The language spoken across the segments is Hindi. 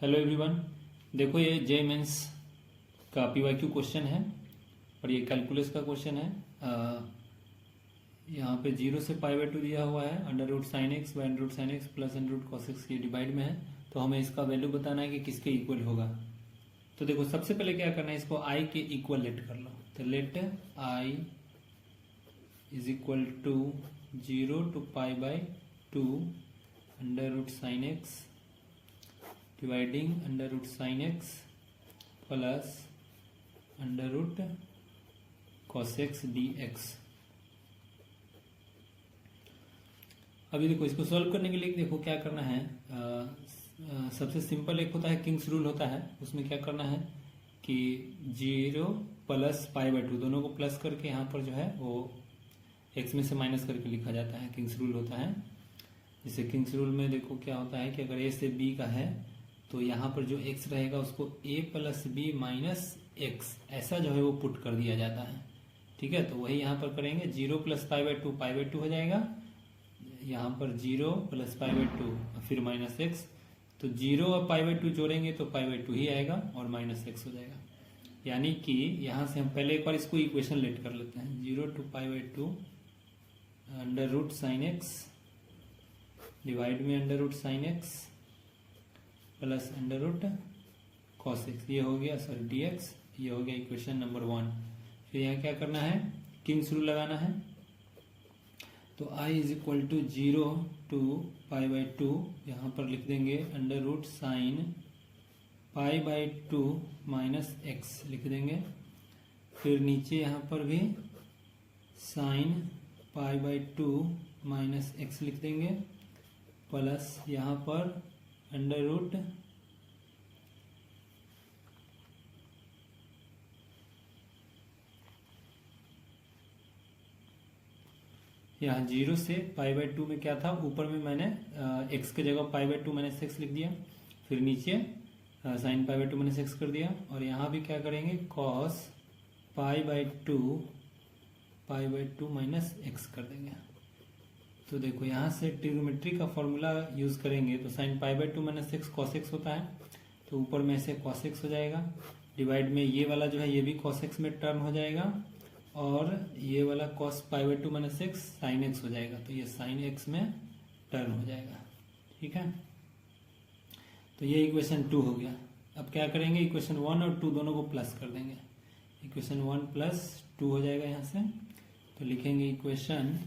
Hello everyone. देखो ये जे मेंस का पीवाईक्यू क्वेश्चन है और ये कैलकुलस का क्वेश्चन है। यहाँ पे 0 से π/2 दिया हुआ है, √sin x by √sin x plus √cos x के डिवाइड में है। तो हमें इसका वैल्यू बताना है कि किसके इक्वल होगा। तो देखो सबसे पहले क्या करना है, इसको i के इक्वल लेट कर लो। तो let i is equal to 0 to π/2 √sin x dividing √sin x plus √cos x dx। अभी देखो इसको सॉल्व करने के लिए देखो क्या करना है। सबसे सिंपल एक होता है किंग्स रूल होता है, उसमें क्या करना है कि 0 प्लस π/2 दोनों को प्लस करके यहाँ पर जो है वो x में से माइनस करके लिखा जाता है। किंग्स रूल होता है। जैसे किंग्स रूल में देखो क्या होता है कि अगर a से b का है तो यहाँ पर जो x रहेगा उसको a plus b minus x ऐसा जो है वो पुट कर दिया जाता है। ठीक है, तो वही यहाँ पर करेंगे। 0 प्लस π/2 हो जाएगा, यहाँ पर 0 प्लस π/2 फिर माइनस एक्स। तो 0 और π/2 जोड़ेंगे तो π/2 ही आएगा और माइनस एक्स हो जाएगा। यानी कि यहाँ से हम पहले एक बार इसको इक्वेशन लेट कर लेते हैं। 0 to π/2 √sin x डिवाइड में √sin x plus √cos x, ये हो गया सॉरी dx, ये हो गया इक्वेशन नंबर 1। फिर यहाँ क्या करना है, किंग्स रूल लगाना है। तो i is equal to 0 to π/2 यहाँ पर लिख देंगे √sin π/2 माइनस एक्स लिख देंगे। फिर नीचे यहाँ पर भी sin π/2 माइनस एक्स लिख देंगे प्लस यहाँ पर √ यहाँ 0 से π/2 में क्या था, ऊपर में मैंने x के जगह π/2 माइनस एक्स लिख दिया। फिर नीचे sin π/2 माइनस एक्स कर दिया और यहाँ भी क्या करेंगे cos π/2 माइनस एक्स कर देंगे। तो देखो यहाँ से ट्रिग्नोमेट्री का फॉर्मूला यूज करेंगे तो sin π/2 minus x cos x होता है, तो ऊपर में से cos x हो जाएगा। डिवाइड में ये वाला जो है ये भी cos x में टर्न हो जाएगा और ये वाला cos π/2 minus x sin x हो जाएगा, तो ये sin x में टर्न हो जाएगा। ठीक है, तो ये इक्वेशन 2 हो गया। अब क्या करेंगे, इक्वेशन 1 और 2 दोनों को प्लस कर देंगे। इक्वेशन 1 प्लस 2 हो जाएगा यहाँ से। तो लिखेंगे इक्वेशन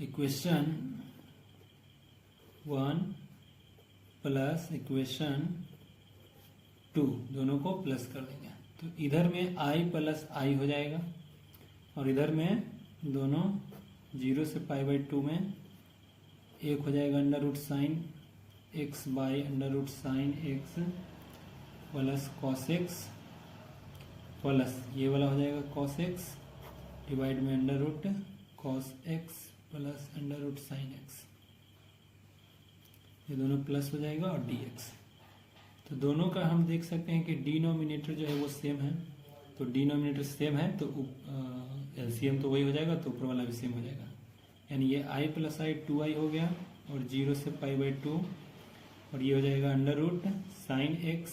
1 प्लस इक्वेशन 2 दोनों को प्लस कर देंगे। तो इधर में i प्लस i हो जाएगा और इधर में दोनों 0 से π/2 में एक हो जाएगा √sin x by √sin x plus cos x plus ये वाला हो जाएगा cos x डिवाइड में √cos x plus √sin x, ये दोनों प्लस हो जाएगा और dx। तो दोनों का हम देख सकते हैं कि डिनोमिनेटर जो है वो सेम है। तो डिनोमिनेटर सेम है तो एलसीएम तो वही हो जाएगा, तो ऊपर वाला भी सेम हो जाएगा। यानी ये i प्लस i 2i हो गया और 0 से π/2 और ये हो जाएगा √sin x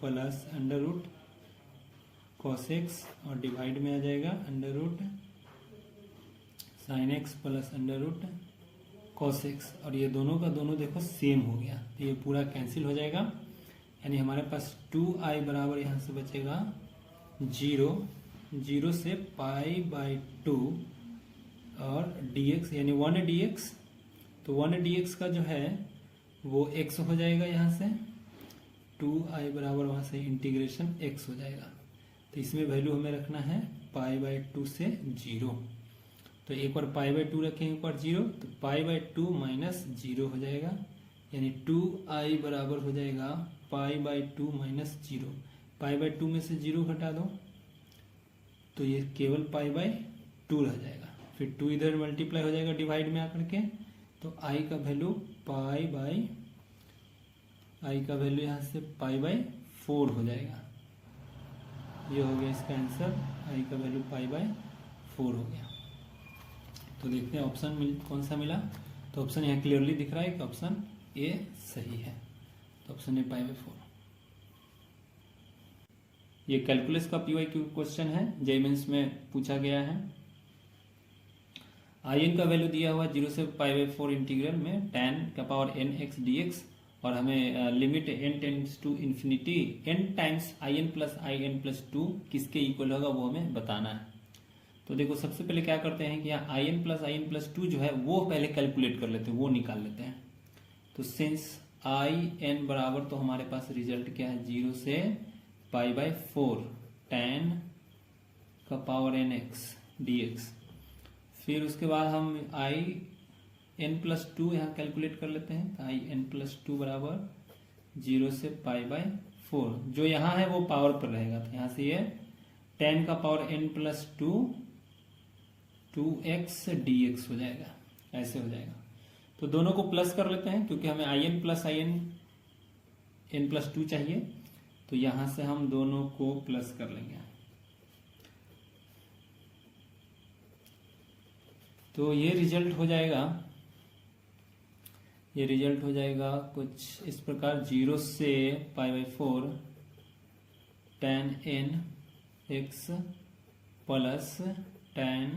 plus √cos x और डिवाइड में आ जाएगा √sin x plus √cos x और ये दोनों का दोनों देखो सेम हो गया, तो ये पूरा कैंसिल हो जाएगा। यानी हमारे पास 2i बराबर यहाँ से बचेगा 0 से π/2 और dx यानी 1 dx। तो 1 dx का जो है वो x हो जाएगा, यहाँ से 2i बराबर वहाँ से इंटीग्रेशन x हो जाएगा। तो इसमें वैल्यू हमें रखना है π/2 से 0। तो एक बार π/2 रखेंगे, एक बार 0, तो π/2 माइनस 0 हो जाएगा। यानी 2i बराबर हो जाएगा π/2 माइनस 0। π/2 में से 0 घटा दो तो ये केवल π/2 रह जाएगा। फिर 2 इधर मल्टीप्लाई हो जाएगा डिवाइड में आकर के, तो i का वैल्यू यहाँ से π/4 हो जाएगा। ये हो गया इसका आंसर, i का वैल्यू π/4 हो गया। तो देखते हैं ऑप्शन कौन सा मिला। तो ऑप्शन यहाँ क्लियरली दिख रहा है कि ऑप्शन ए सही है। तो ऑप्शन ए π/4। ये कैलकुलस का PYQ क्वेश्चन है, जेईई मेंस में पूछा गया है। in का वैल्यू दिया हुआ 0 से π/4 इंटीग्रल में tan का पावर nx dx, और हमें limit n tends to infinity n times in+in+2 किसके इक्वल होगा वो हमें बताना है। तो देखो सबसे पहले क्या करते हैं कि यहाँ in+in+2 जो है वो पहले कैलकुलेट कर लेते हैं, वो निकाल लेते हैं। तो सिंस in बराबर, तो हमारे पास रिजल्ट क्या है 0 से π/4 tan का पावर nx dx। फिर उसके बाद हम in+2 यहाँ कैलकुलेट कर लेते हैं। तो in+2 बराबर 0 से π/4, जो यहाँ है वो पावर पर रहेगा, तो यहाँ से ये tan का पावर n+2 2x dx हो जाएगा, ऐसे हो जाएगा। तो दोनों को प्लस कर लेते हैं क्योंकि हमें in+2 चाहिए, तो यहां से हम दोनों को प्लस कर लेंगे। तो ये रिजल्ट हो जाएगा कुछ इस प्रकार, 0 से π/4 tan nx प्लस tan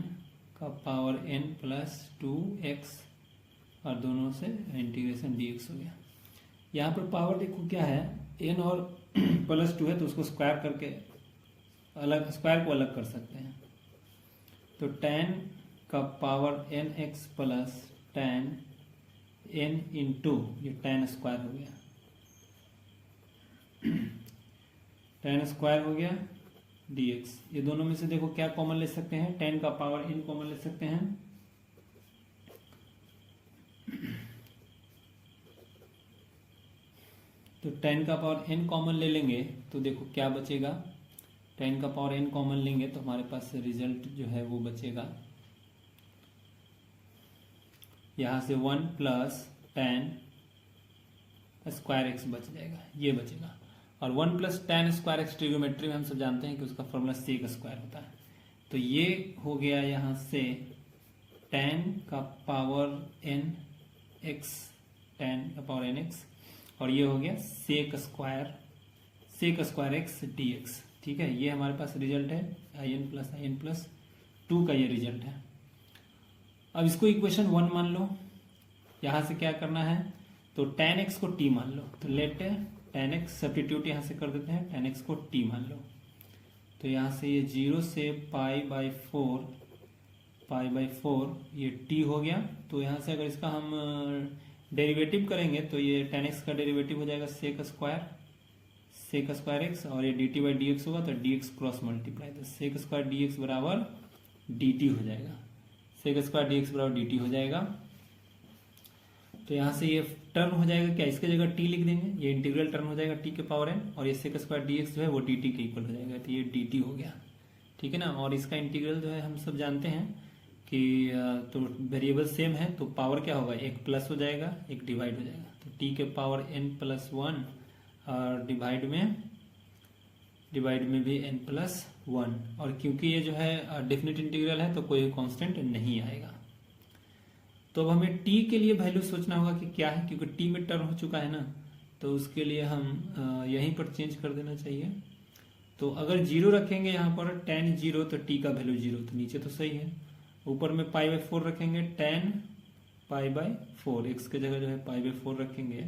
का पावर n+2x, और दोनों से इंटीग्रेशन dx हो गया। यहाँ पर पावर देखो क्या है, n और +2 है, तो उसको स्क्वायर करके स्क्वायर को अलग कर सकते हैं। तो tan का power nx plus tan n into ये tan स्क्वायर हो गया, tan स्क्वायर हो गया dx। ये दोनों में से देखो क्या कॉमन ले सकते हैं, tan का पावर n कॉमन ले सकते हैं। तो tan का पावर n कॉमन ले लेंगे तो देखो क्या बचेगा, tan का पावर n कॉमन लेंगे तो हमारे पास रिजल्ट जो है वो बचेगा, यहाँ से 1 प्लस tan स्क्वायर एक्स बच जाएगा, ये बचेगा। और 1 plus tan square x trigonometry में हम सब जानते हैं कि उसका फॉर्मूला सेक स्क्वायर होता है। तो ये हो गया यहाँ से tan का पावर n x, tan का पावर n x, और ये हो गया सेक स्क्वायर एक्स dx। ठीक है, ये हमारे पास रिजल्ट है in+in+2 का ये रिजल्ट है। अब इसको इक्वेशन 1 मान लो। यहाँ से क्या करना है, तो tan x को t मान लो। तो लेट tan x सब्स्टिट्यूट यहाँ से कर देते हैं, tan x को t मान लो। तो यहाँ से ये 0 से π/4 ये t हो गया। तो यहाँ से अगर इसका हम डेरिवेटिव करेंगे तो ये tan x का डेरिवेटिव हो जाएगा सेक स्क्वायर एक्स, और ये dt/dx होगा, तो dx क्रॉस मल्टीप्लाई, तो सेक स्क्वायर dx बराबर dt हो जाएगा, सेक स्क्वायर dx बराबर dt हो जाएगा। तो यहाँ से ये टर्म हो जाएगा क्या, इसके जगह t लिख देंगे, ये इंटीग्रल टर्म हो जाएगा t के पावर n, और ये सेक स्क्वायर dx जो है वो dt के इक्वल हो जाएगा, तो ये dt हो गया। ठीक है ना, और इसका इंटीग्रल जो है हम सब जानते हैं कि तो वेरिएबल सेम है, तो पावर क्या होगा, एक प्लस हो जाएगा, एक डिवाइड हो जाएगा। तो t के पावर n+1, और डिवाइड में भी n+1, और क्योंकि ये जो है डेफिनेट इंटीग्रल है तो कोई कांस्टेंट नहीं आएगा। तो अब हमें t के लिए वैल्यू सोचना होगा कि क्या है, क्योंकि t में टर्म हो चुका है ना, तो उसके लिए हम यहीं पर चेंज कर देना चाहिए। तो अगर 0 रखेंगे यहाँ पर tan 0, तो t का वैल्यू 0, तो नीचे तो सही है। ऊपर में π/4 रखेंगे, tan π/4, x के जगह जो है π/4 रखेंगे,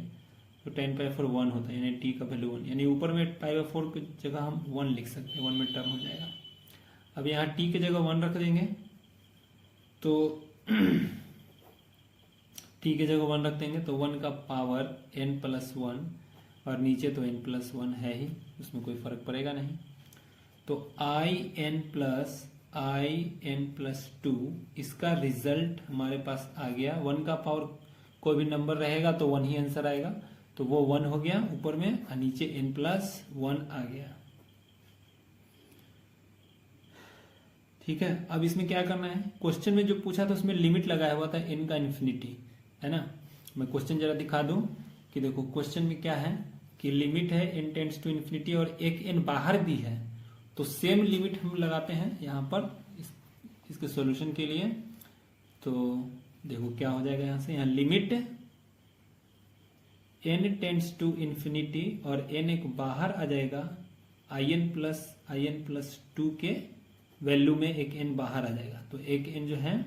तो tan π/4 1 होता है, यानी t का वैल्यू 1, यानी ऊपर में π/4 की जगह हम 1 लिख सकते हैं, 1 में टर्म हो जाएगा। अब यहाँ t की जगह 1 रख देंगे, तो t की जगह 1 रख देंगे, तो 1 का पावर n+1, और नीचे तो n+1 है ही, उसमें कोई फर्क पड़ेगा नहीं। तो in+2 इसका रिजल्ट हमारे पास आ गया। 1 का पावर कोई भी नंबर रहेगा तो 1 ही आंसर आएगा, तो वो 1 हो गया ऊपर में, और नीचे n+1 आ गया। ठीक है, अब इसमें क्या करना है, क्वेश्चन में जो पूछा था उसमें लिमिट लगाया हुआ था n का इन्फिनिटी, है ना। मैं क्वेश्चन जरा दिखा दूं कि देखो क्वेश्चन में क्या है कि लिमिट है n टेंड्स टू इन्फिनिटी, और एक n बाहर भी है, तो सेम लिमिट हम लगाते हैं यहाँ पर इसके सॉल्यूशन के लिए। तो देखो क्या हो जाएगा, यहाँ से यहाँ limit n tends to infinity और n एक बाहर आ जाएगा, in+2 के वैल्यू में एक n बाहर आ जाएगा। तो एक n जो है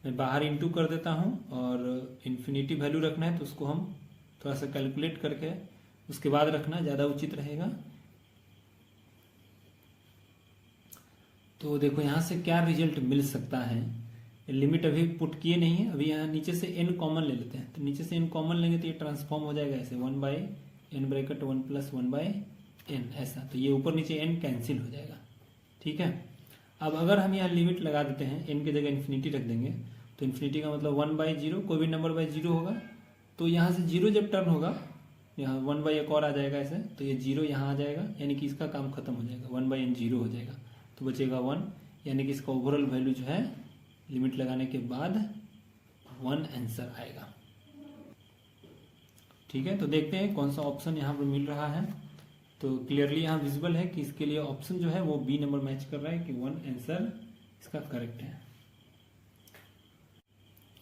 मैं बाहर इंटू कर देता हूं, और इन्फिनिटी वैल्यू रखना है तो उसको हम थोड़ा सा कैलकुलेट करके उसके बाद रखना ज़्यादा उचित रहेगा। तो देखो यहाँ से क्या रिजल्ट मिल सकता है। लिमिट अभी पुट किए नहीं है, अभी यहाँ नीचे से n कॉमन ले लेते हैं। तो नीचे से n कॉमन लेंगे तो ये ट्रांसफॉर्म हो जाएगा ऐसे 1/n ब्रैकेट 1 + 1/n ऐसा। तो ये ऊपर नीचे n कैंसिल हो जाएगा, ठीक है। अब अगर हम यहाँ लिमिट लगा देते हैं, n की जगह इन्फिनिटी रख देंगे, तो इन्फिनिटी का मतलब 1/0, कोई भी नंबर बाई 0 होगा। तो यहाँ से 0 जब टर्न होगा, यहाँ 1 एक और आ जाएगा ऐसे, तो ये 0 यहाँ आ जाएगा, यानी कि इसका काम खत्म हो जाएगा, 1/n 0 हो जाएगा, तो बचेगा 1, यानी कि इसका ओवरऑल वैल्यू जो है लिमिट लगाने के बाद 1 आंसर आएगा, ठीक है। तो देखते हैं कौन सा ऑप्शन यहाँ पर मिल रहा है। तो क्लियरली यहाँ विजिबल है कि इसके लिए ऑप्शन जो है वो बी नंबर मैच कर रहा है कि 1 आंसर इसका करेक्ट है।